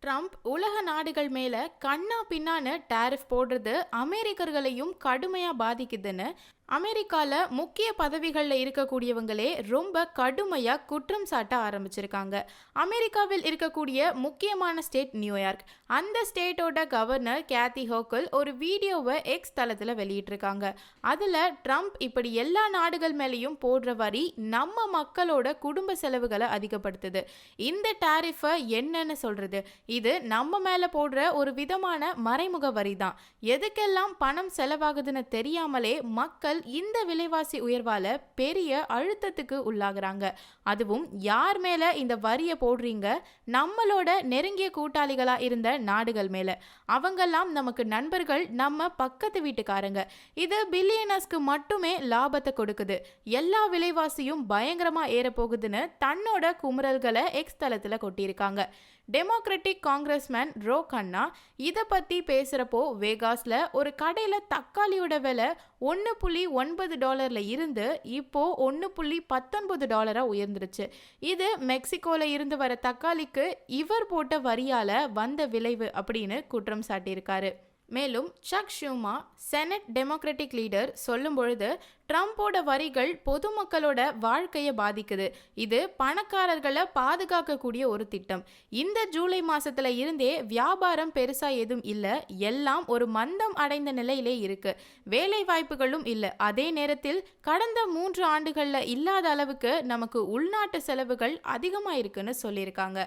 Trump உலக நாடுகள் மேல கண்ணா பின்னான்னு டாரிஃப் போடுறது அமெரிக்கர்களையும் கடுமையா பாதிக்குதுன்னு அமெரிக்கால முக்கிய பதவிகளில் இருக்கக்கூடியவங்களே ரொம்ப கடுமையா குற்றம் சாட்ட ஆரம்பிச்சிருக்காங்க. அமெரிக்காவில் இருக்கக்கூடிய முக்கியமான ஸ்டேட் நியூயார்க். அந்த ஸ்டேட்டோட கவர்னர் கேத்தி ஹோக்கல் ஒரு வீடியோவை எக்ஸ் தளத்துல வெளியிட்டிருக்காங்க. அதுல ட்ரம்ப் இப்படி எல்லா நாடுகள் மேலேயும் போடுற வரி நம்ம மக்களோட குடும்ப செலவுகளை அதிகப்படுத்துது. இந்த டாரிஃபை என்னன்னு சொல்றது? இது நம்ம மேல போடுற ஒரு விதமான மறைமுக வரி தான். எதுக்கெல்லாம் பணம் செலவாகுதுன்னு தெரியாமலே மக்கள் இந்த விலைவாசி உயர்வால பெரிய அழுத்தத்துக்கு உள்ளாகுறாங்க. அதுவும் யார் மேல இந்த வரியை போடுறீங்க? நம்மளோட நெருங்கிய கூட்டாளிகளா இருந்த நாடுகள் மேல. அவங்கெல்லாம் நமக்கு நண்பர்கள், நம்ம பக்கத்து வீட்டுக்காரங்க. இது பில்லியனர்ஸ்க்கு மட்டுமே லாபத்தை கொடுக்குது. எல்லா விலைவாசியும் பயங்கரமா ஏறப்போகுதுன்னு தன்னோட குமுறல்களை எக்ஸ் தளத்துல கொட்டியிருக்காங்க. டெமோக்ராட்டிக் காங்கிரஸ்மேன் ரோ கண்ணா இதை பற்றி பேசுகிறப்போ வேகாஸில் ஒரு கடையில் தக்காளியோட விலை $1.9 இருந்து இப்போ $1.19 உயர்ந்துருச்சு. இது மெக்சிகோல இருந்து வர தக்காளிக்கு இவர் போட்ட வரியால் வந்த விளைவு அப்படின்னு குற்றம் சாட்டியிருக்காரு. மேலும் சக் ஷூமா செனட் டெமோக்ராட்டிக் லீடர் சொல்லும் பொழுது ட்ரம்போட வரிகள் பொதுமக்களோட வாழ்க்கையை பாதிக்குது. இது பணக்காரர்களை பாதுகாக்கக்கூடிய ஒரு திட்டம். இந்த ஜூலை மாசத்துல இருந்தே வியாபாரம் பெருசா எதுவும் இல்லை. எல்லாம் ஒரு மந்தம் அடைந்த நிலையிலே இருக்கு. வேலை வாய்ப்புகளும் இல்லை. அதே நேரத்தில் கடந்த 3 ஆண்டுகள்ல இல்லாத அளவுக்கு நமக்கு உள்நாட்டு செலவுகள் அதிகமாக இருக்குன்னு சொல்லியிருக்காங்க.